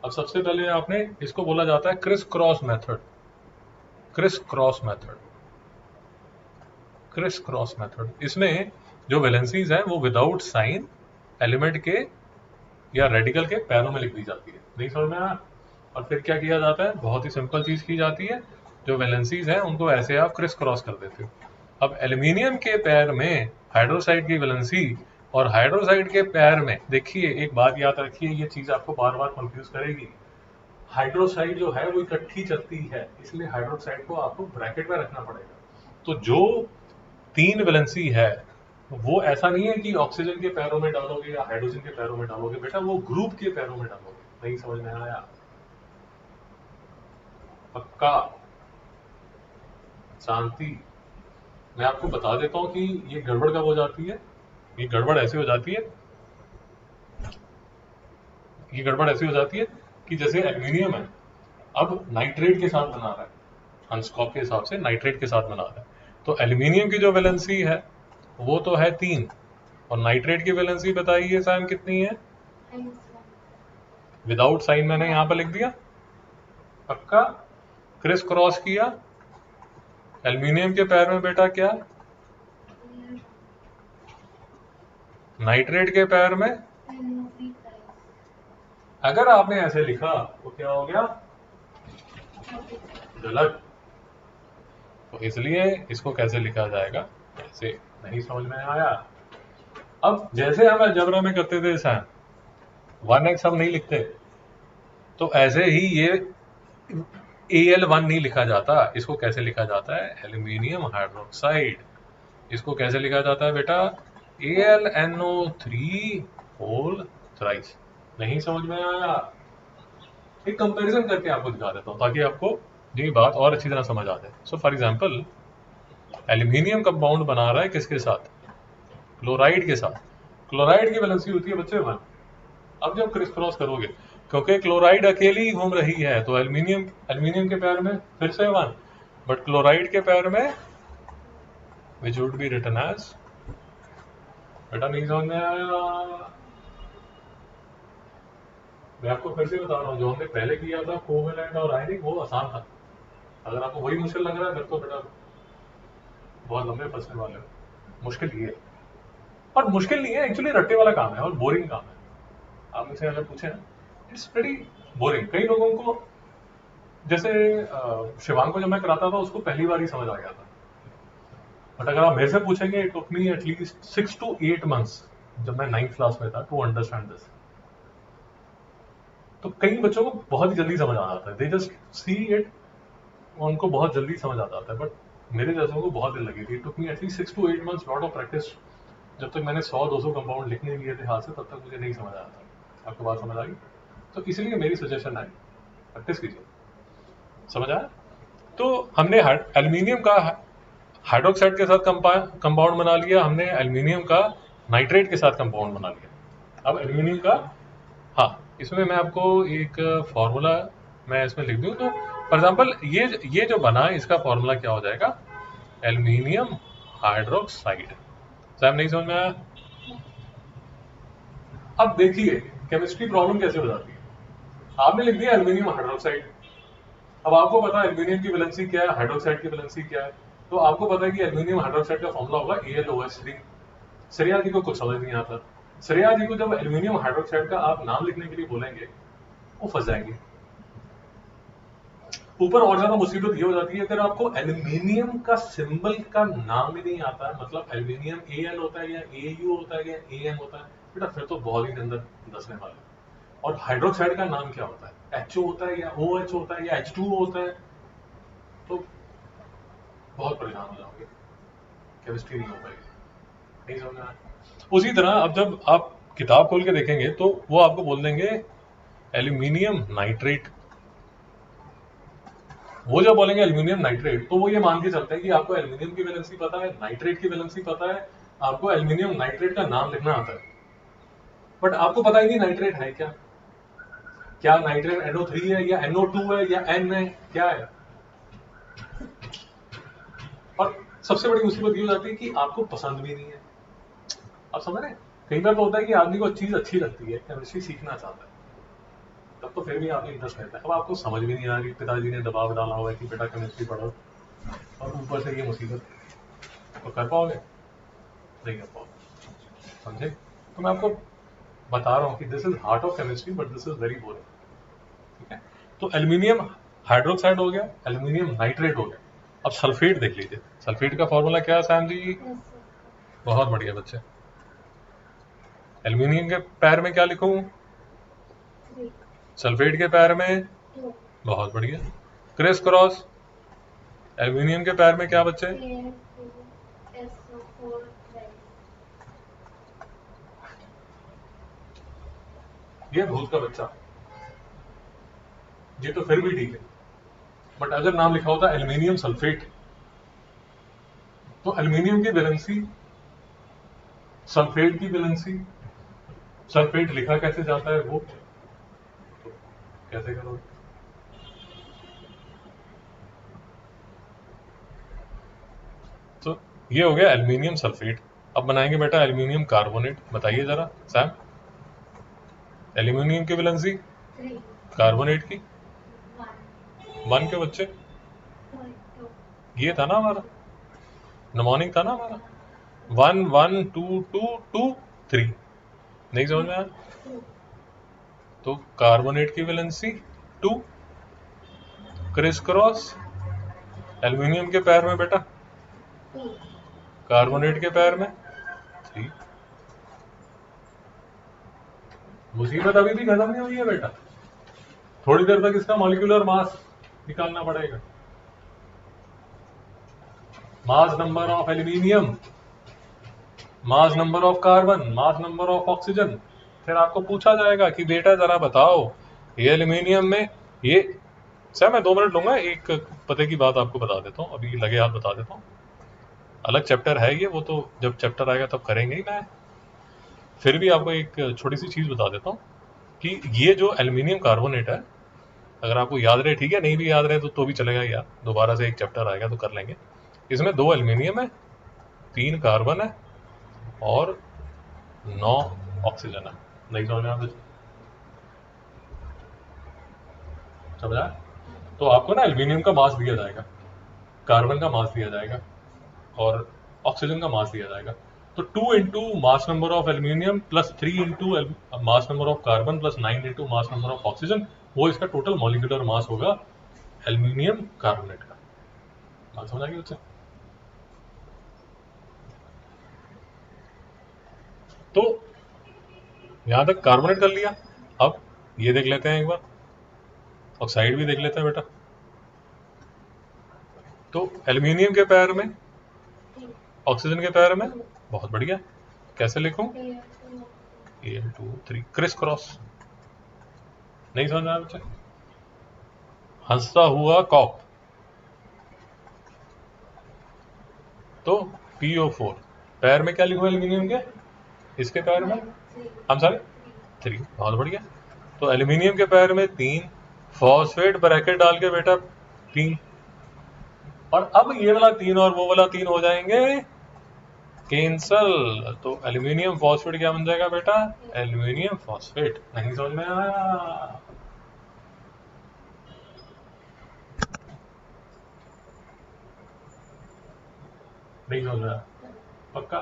अब सबसे पहले आपने इसको बोला जाता है criss cross method. Criss cross method, criss cross method, इसमें जो वैलेंसीज है वो विदाउट साइन एलिमेंट के या रेडिकल के पैरों में लिख दी जाती है। नहीं समझ में आया? और फिर क्या किया जाता है, बहुत ही सिंपल चीज की जाती है, जो वैलेंसीज हैं उनको ऐसे आप क्रिस क्रॉस कर देते हो। अब एल्यूमिनियम के पैर में हाइड्रोक्साइड की वैलेंसी और हाइड्रोक्साइड के पैर में, देखिए एक बात याद रखिए, ये चीज आपको बार बार कंफ्यूज करेगी। हाइड्रोक्साइड जो है वो इकट्ठी चलती है, इसलिए हाइड्रोक्साइड को आपको ब्रैकेट में रखना पड़ेगा। तो जो 3 वैलेंसी है वो ऐसा नहीं है कि ऑक्सीजन के पैरों में डालोगे या हाइड्रोजन के पैरों में डालोगे, बेटा वो ग्रुप के पैरों में डालोगे। नहीं समझ में आया? पक्का? शांति? मैं आपको बता देता हूं कि ये गड़बड़ कब हो जाती है। ये गड़बड़ ऐसे हो जाती है, ये गड़बड़ ऐसी हो जाती है कि जैसे एल्यूमिनियम है, अब नाइट्रेट के साथ बना रहा है, हंसकॉक के हिसाब से नाइट्रेट के साथ बना रहा है, तो एल्यूमिनियम की जो वैलेंसी है वो तो है 3, और नाइट्रेट की वैलेंसी बताइए साइन कितनी है? विदाउट साइन मैंने यहां पर लिख दिया। पक्का? क्रिस क्रॉस किया, एल्यूमिनियम के पैर में बेटा क्या? नाइट्रेट के पैर में। अगर आपने ऐसे लिखा तो क्या हो गया? गलत। तो इसलिए इसको कैसे लिखा जाएगा, ऐसे। नहीं समझ में आया? अब जैसे हम अलजेब्रा में करते थे साइन 1x हम नहीं लिखते, तो ऐसे ही ये Al1 नहीं लिखा जाता। इसको कैसे लिखा जाता है? Aluminium hydroxide. इसको कैसे लिखा जाता है बेटा? AlNO3 whole thrice. नहीं समझ में आया? एक कंपैरिजन करके आपको दिखा देता हूं ताकि आपको ये बात और अच्छी तरह समझ आ जाए। So for example, aluminium compound बना रहा है किसके साथ? क्लोराइड के साथ। क्लोराइड की वैलेंसी होती है बच्चे 1। अब जब क्रिस क्रॉस करोगे, क्योंकि क्लोराइड अकेली ही घूम रही है, तो एल्यूमिनियम के पैर में फिर से 1, बट क्लोराइड के पैर में which would be written as, बेटा नहीं समझ में आया? मैं आपको फिर से बता रहा हूँ, जो हमने पहले किया था कोवेलेंट और आयनिक, वो आसान था। अगर आपको वही मुश्किल लग रहा है फिर तो बेटा बहुत लंबे फंसने वाले हो। मुश्किल ये है, और मुश्किल नहीं है एक्चुअली, रट्टे वाला काम है और बोरिंग काम है। आप मुझसे अगर पूछे ना, इट्स वेरी बोरिंग। कई लोगों को, जैसे शिवांग को जब मैं कराता था उसको पहली बार ही समझ आ गया था, बट अगर आप मेरे से पूछेंगे, it took me at least 6 to 8 months जब मैं 9th क्लास में था टू अंडरस्टैंड दिस। तो कई बच्चों को बहुत ही जल्दी समझ आ जाता है, दे जस्ट सी इट, उनको बहुत जल्दी समझ आ जाता है, बट मेरे जैसों को बहुत दिन लगी थी। It took me at least 6 to 8 months, lot of practice. जब तक मैंने 100-200 कंपाउंड लिखने लिए थे हाथ से, तब तक मुझे नहीं समझ आया था। आपको बात समझ आ गई? तो इसलिए मेरी सजेशन है, प्रैक्टिस कीजिए। समझ आया? तो हमने एल्यूमिनियम का हाइड्रोक्साइड के साथ कंपाउंड बना लिया, हमने एल्यूमिनियम का नाइट्रेट के साथ कंपाउंड बना लिया। अब एल्यूमिनियम का, हाँ, इसमें मैं आपको एक फॉर्मूला मैं इसमें लिख दूं, तो फॉर एग्जांपल ये जो बना इसका फॉर्मूला क्या हो जाएगा? Aluminium hydroxide. साहब नहीं समझ में आया? अब देखिए केमिस्ट्री प्रॉब्लम कैसे हो जाती है। आपने लिख दिया एल्यूमिनियम हाइड्रोक्साइड, अब आपको पता है एल्यूमिनियम की वैलेंसी क्या है, हाइड्रोक्साइड की वैलेंसी क्या है, तो आपको पता है कि एल्यूमिनियम हाइड्रोक्साइड का फॉर्मूला होगा AlOH3। श्रेया जी को कुछ समझ नहीं आता। श्रेया जी को जब एल्यूमिनियम हाइड्रोक्साइड का आप नाम लिखने के लिए बोलेंगे, वो फंस जाएंगे। ऊपर और ज्यादा मुसीबत ये हो जाती है, अगर आपको एल्यूमिनियम का सिंबल का नाम भी नहीं आता है, मतलब एल्यूमिनियम Al होता है या AU होता है या AM होता है, बेटा फिर तो बहुत ही अंदर दसने वाले। और हाइड्रोक्साइड का नाम क्या होता है? HO होता है या OH होता है या H2O होता है, तो बहुत परेशान हो जाओगे, केमिस्ट्री नहीं हो पाएगी। नहीं समझ में आया? उसी तरह अब जब आप किताब खोल के देखेंगे तो वो आपको बोल देंगे एल्यूमिनियम नाइट्रेट। वो जब बोलेंगे एल्यूमिनियम नाइट्रेट, तो वो ये मान के चलते हैं कि आपको एल्यूमिनियम की वैलेंसी पता है, नाइट्रेट की वैलेंसी पता है, आपको एल्यूमिनियम नाइट्रेट का नाम लिखना आता है, बट आपको पता ही नहीं नाइट्रेट है क्या। क्या नाइट्रेट NO3 है या NO2 है या N है, क्या है? और सबसे बड़ी मुसीबत ये हो जाती है कि आपको पसंद भी नहीं है। आप समझ रहे हैं? कई बार तो होता है कि आदमी को चीज अच्छी लगती है, केमिस्ट्री सीखना चाहता है, द तब तो फिर भी आप इंटरेस्ट रहता है। अब आपको समझ भी नहीं आ रही, पिताजी ने दबाव डाला हुआ है कि बेटा केमिस्ट्री पढ़ो, और ऊपर से ये मुसीबत, तो कर पाओगे? नहीं कर पाओगे, समझे? तो मैं आपको बता रहा हूँ कि this is heart of chemistry but this is very boring, ठीक है? तो एल्यूमिनियम हाइड्रोक्साइड हो गया, एल्यूमिनियम नाइट्रेट हो गया। अब सल्फेट देख लीजिए, सल्फेट का फॉर्मूला क्या है सैम जी? बहुत बढ़िया बच्चे। एल्यूमिनियम के पैर में क्या लिखूं? सल्फेट के पैर में? बहुत बढ़िया। क्रिस क्रॉस एल्यूमिनियम के पैर में क्या बच्चे? ये भूत का बच्चा, ये तो फिर भी ठीक है, बट अगर नाम लिखा होता एल्यूमिनियम सल्फेट, तो एल्यूमिनियम की वैलेंसी, सल्फेट की वैलेंसी, सल्फेट लिखा कैसे जाता है वो, तो कैसे करोगे? तो ये हो गया एल्यूमिनियम सल्फेट। अब बनाएंगे बेटा एल्यूमिनियम कार्बोनेट। बताइए जरा सैम, एल्यूमिनियम की वैलेंसी, कार्बोनेट की 1 के बच्चे, ये था ना हमारा निमोनिक, था ना हमारा 1 1 2 2 2 3। नहीं समझ में आया? तो कार्बोनेट की वैलेंसी 2, क्रिस क्रॉस एल्यूमिनियम के पैर में बेटा, कार्बोनेट के पैर में 3। मुसीबत अभी भी खत्म नहीं हुई है बेटा, थोड़ी देर तक इसका मॉलिक्यूलर मास निकालना पड़ेगा। Mass number of aluminium, mass number of carbon, mass number of oxygen. फिर आपको पूछा जाएगा कि बेटा जरा बताओ ये एल्यूमिनियम में ये, सर मैं 2 मिनट लूंगा, एक पते की बात आपको बता देता हूँ, अभी लगे हाथ बता देता हूँ। अलग चैप्टर है ये, वो तो जब चैप्टर आएगा तब करेंगे ही। मैं फिर भी आपको एक छोटी सी चीज़ बता देता हूँ कि ये जो एल्यूमिनियम कार्बोनेट है, अगर आपको याद रहे ठीक है, नहीं भी याद रहे तो भी चलेगा यार, दोबारा से एक चैप्टर आएगा तो कर लेंगे। इसमें 2 एल्यूमिनियम है, 3 कार्बन है और 9 ऑक्सीजन है। नहीं समझ में आप समझा? तो आपको ना एल्यूमिनियम का मास दिया जाएगा, कार्बन का मास दिया जाएगा और ऑक्सीजन का मास दिया जाएगा। तो 2 into mass number of aluminium plus 3 into mass number of carbon plus 9 into mass number of oxygen, वो इसका टोटल मॉलिक्यूलर मास होगा एल्यूमिनियम कार्बोनेट का। बात समझ आ गई बच्चे? तो यहां तक कार्बोनेट कर लिया। अब ये देख लेते हैं एक बार, ऑक्साइड भी देख लेते हैं बेटा। तो एल्यूमिनियम के पैर में, ऑक्सीजन के पैर में, बहुत बढ़िया। कैसे लिखूं? Al2 3 criss cross. नहीं समझ में आया बच्चे? हंसता हुआ कॉक, तो PO4 पैर में क्या लिखूं एल्यूमिनियम के, इसके पैर में हम सारे 3, बहुत बढ़िया। तो एल्यूमिनियम के पैर में 3, फॉस्फेट ब्रैकेट डाल के बेटा 3, और अब ये वाला 3 और वो वाला 3 हो जाएंगे कैंसल। तो एल्यूमिनियम फॉस्फेट क्या बन जाएगा बेटा? Aluminium phosphate. नहीं समझ में आया? नहीं समझ में आया? पक्का?